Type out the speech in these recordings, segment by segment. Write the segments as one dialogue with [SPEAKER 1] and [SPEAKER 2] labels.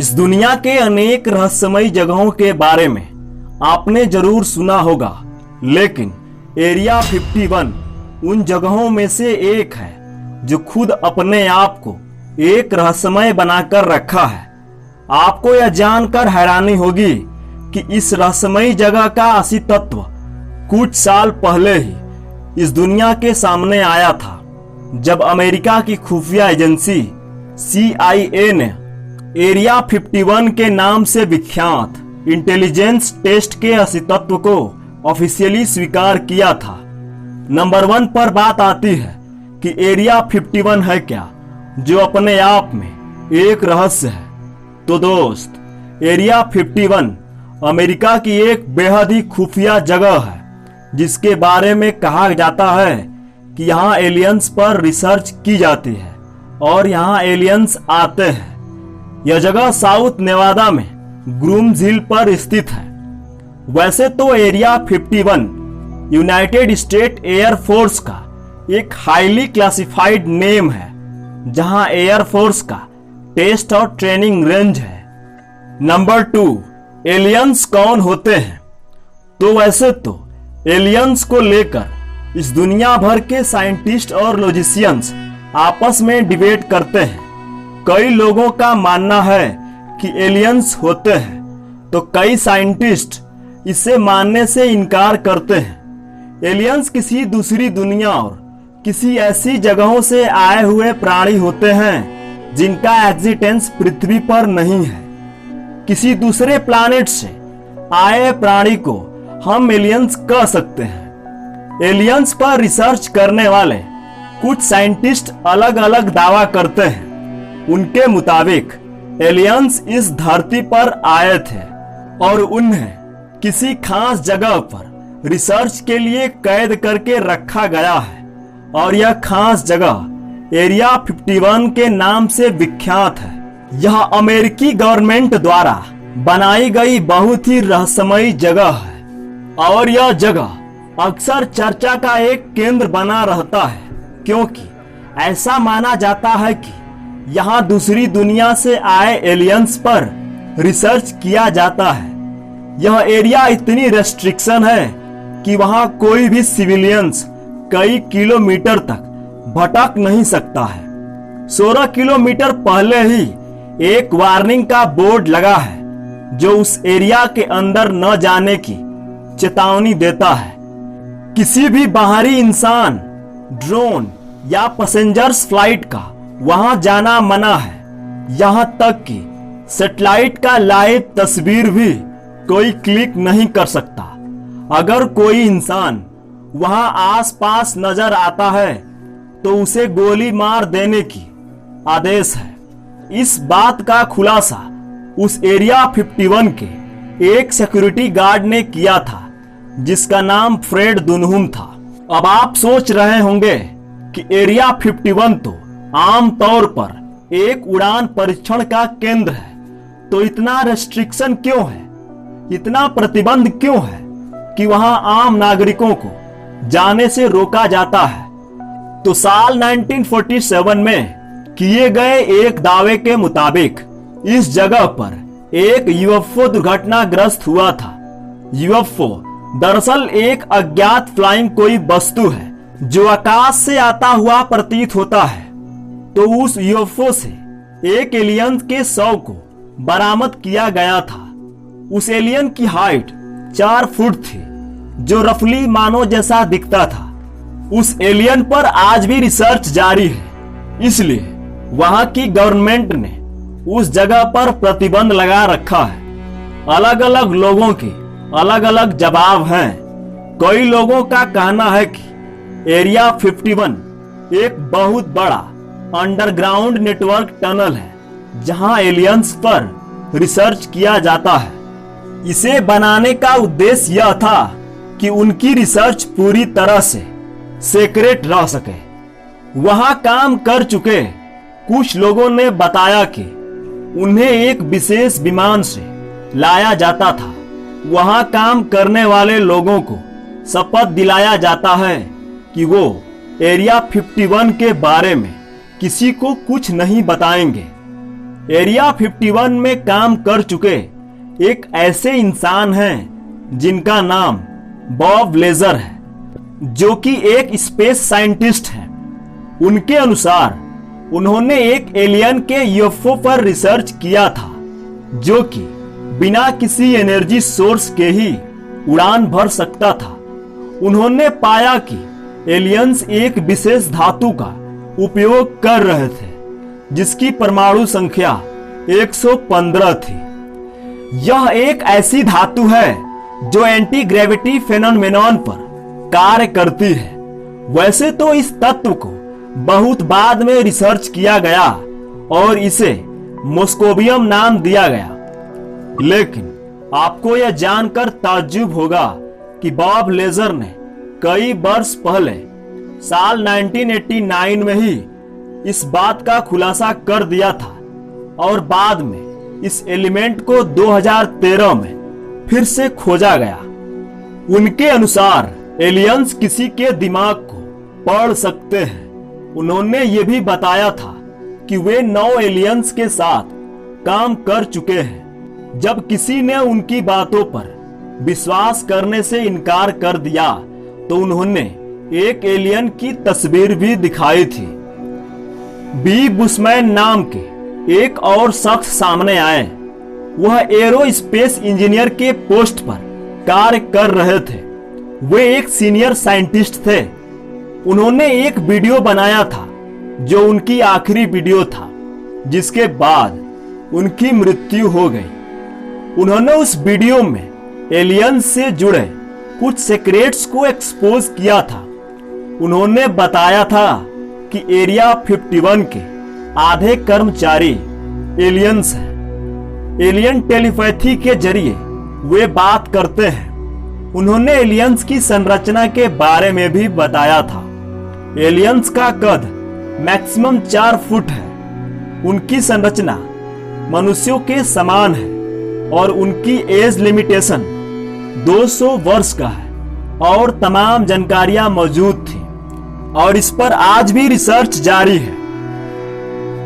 [SPEAKER 1] इस दुनिया के अनेक रहस्यमयी जगहों के बारे में आपने जरूर सुना होगा, लेकिन एरिया 51 उन जगहों में से एक है जो खुद अपने आप को एक रहस्यमय बनाकर रखा है। आपको यह जानकर हैरानी होगी कि इस रहस्यमयी जगह का असली तत्व कुछ साल पहले ही इस दुनिया के सामने आया था, जब अमेरिका की खुफिया एजेंसी CIA ने एरिया 51 के नाम से विख्यात इंटेलिजेंस टेस्ट के असली तत्व को ऑफिशियली स्वीकार किया था। नंबर 1 पर बात आती है कि एरिया 51 है क्या, जो अपने आप में एक रहस्य है। तो दोस्त, एरिया 51 अमेरिका की एक बेहद ही खुफिया जगह है, जिसके बारे में कहा जाता है कि यहाँ एलियंस पर रिसर्च की जाती है और यहाँ एलियंस आते हैं। यह जगह साउथ नेवादा में ग्रूम्स हिल पर स्थित है। वैसे तो area 51 United state air force का एक हाईली क्लासिफाइड नेम है, जहां एयर फोर्स का टेस्ट और ट्रेनिंग रेंज है। नंबर 2, एलियंस कौन होते हैं? तो वैसे तो एलियंस को लेकर इस दुनिया भर के साइंटिस्ट और लॉजिशियंस आपस में डिबेट करते हैं। कई लोगों का मानना है कि एलियंस होते हैं, तो कई साइंटिस्ट इसे मानने से इनकार करते हैं। एलियंस किसी दूसरी दुनिया और किसी ऐसी जगहों से आए हुए प्राणी होते हैं जिनका एग्जिस्टेंस पृथ्वी पर नहीं है। किसी दूसरे प्लैनेट से आए प्राणी को हम एलियंस कह सकते हैं। एलियंस पर रिसर्च करने वाले कुछ साइंटिस्ट अलग अलग दावा करते हैं। उनके मुताबिक एलियंस इस धरती पर आए थे और उन्हें किसी खास जगह पर रिसर्च के लिए कैद करके रखा गया है, और यह खास जगह एरिया 51 के नाम से विख्यात है। यह अमेरिकी गवर्नमेंट द्वारा बनाई गई बहुत ही रहस्यमयी जगह है, और यह जगह अक्सर चर्चा का एक केंद्र बना रहता है, क्योंकि ऐसा माना जाता है कि यहाँ दूसरी दुनिया से आए एलियंस पर रिसर्च किया जाता है। यह एरिया इतनी रेस्ट्रिक्शन है कि वहाँ कोई भी सिविलियंस कई किलोमीटर तक भटक नहीं सकता है। 16 किलोमीटर पहले ही एक वार्निंग का बोर्ड लगा है, जो उस एरिया के अंदर न जाने की चेतावनी देता है। किसी भी बाहरी इंसान, ड्रोन या पैसेंजर्स फ्लाइट का वहां जाना मना है। यहां तक कि सैटेलाइट का लाइव तस्वीर भी कोई क्लिक नहीं कर सकता। अगर कोई इंसान वहां आसपास नजर आता है तो उसे गोली मार देने की आदेश है। इस बात का खुलासा उस एरिया 51 के एक सिक्योरिटी गार्ड ने किया था, जिसका नाम फ्रेड दुनहुम था। अब आप सोच रहे होंगे कि एरिया 51 तो आम तौर पर एक उड़ान परीक्षण का केंद्र है, तो इतना रेस्ट्रिक्शन क्यों है, इतना प्रतिबंध क्यों है कि वहां आम नागरिकों को जाने से रोका जाता है? तो साल 1947 में किए गए एक दावे के मुताबिक इस जगह पर एक UFO दुर्घटनाग्रस्त हुआ था। UFO दरअसल एक अज्ञात फ्लाइंग कोई वस्तु है जो आकाश से आता हुआ प्रतीत होता है। तो उस UFO से एक एलियन के शव को बरामद किया गया था। उस एलियन की हाइट 4 फुट थी, जो रफली मानव जैसा दिखता था। उस एलियन पर आज भी रिसर्च जारी है, इसलिए वहां की गवर्नमेंट ने उस जगह पर प्रतिबंध लगा रखा है। अलग अलग लोगों के अलग अलग जवाब हैं। कई लोगों का कहना है कि एरिया 51 एक बहुत बड़ा अंडरग्राउंड नेटवर्क टनल है, जहां एलियंस पर रिसर्च किया जाता है। इसे बनाने का उद्देश्य यह था कि उनकी रिसर्च पूरी तरह से सीक्रेट रह सके। वहां काम कर चुके कुछ लोगों ने बताया कि उन्हें एक विशेष विमान से लाया जाता था। वहां काम करने वाले लोगों को शपथ दिलाया जाता है कि वो एरिया 51 के बारे में किसी को कुछ नहीं बताएंगे। एरिया 51 में काम कर चुके एक ऐसे इंसान हैं जिनका नाम बॉब लेजर है, जो कि एक स्पेस साइंटिस्ट हैं। उनके अनुसार उन्होंने एक एलियन के यूएफओ पर रिसर्च किया था, जो कि बिना किसी एनर्जी सोर्स के ही उड़ान भर सकता था। उन्होंने पाया कि एलियंस एक विशेष धातु का उपयोग कर रहे थे, जिसकी परमाणु संख्या 115 थी। यह एक ऐसी धातु है जो एंटी ग्रेविटी फेनोमेनन पर कार्य करती है। वैसे तो इस तत्व को बहुत बाद में रिसर्च किया गया और इसे मोस्कोबियम नाम दिया गया, लेकिन आपको यह जानकर ताज्जुब होगा कि बॉब लेजर ने कई वर्ष पहले साल 1989 में ही इस बात का खुलासा कर दिया था और बाद में इस एलिमेंट को 2013 में फिर से खोजा गया। उनके अनुसार एलियंस किसी के दिमाग को पढ़ सकते हैं। उन्होंने ये भी बताया था कि वे 9 एलियंस के साथ काम कर चुके हैं। जब किसी ने उनकी बातों पर विश्वास करने से इनकार कर दिया तो उन्होंने एक एलियन की तस्वीर भी दिखाई थी। बी बुशमैन नाम के एक और शख्स सामने आए। वह एरोस्पेस इंजीनियर के पोस्ट पर कार्य कर रहे थे। वे एक सीनियर साइंटिस्ट थे। उन्होंने एक वीडियो बनाया था जो उनकी आखिरी वीडियो था, जिसके बाद उनकी मृत्यु हो गई। उन्होंने उस वीडियो में एलियंस से जुड़े कुछ सीक्रेट्स को एक्सपोज किया था। उन्होंने बताया था कि एरिया 51 के आधे कर्मचारी एलियंस हैं। एलियन टेलीपैथी के जरिए वे बात करते हैं। उन्होंने एलियंस की संरचना के बारे में भी बताया था। एलियंस का कद मैक्सिमम 4 फुट है। उनकी संरचना मनुष्यों के समान है और उनकी एज लिमिटेशन 200 वर्ष का है और तमाम जानकारियां मौजूद थी और इस पर आज भी रिसर्च जारी है।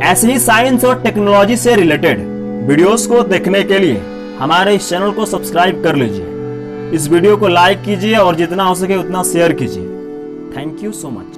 [SPEAKER 1] ऐसे ही साइंस और टेक्नोलॉजी से रिलेटेड वीडियोस को देखने के लिए हमारे इस चैनल को सब्सक्राइब कर लीजिए। इस वीडियो को लाइक कीजिए और जितना हो सके उतना शेयर कीजिए। Thank you so much.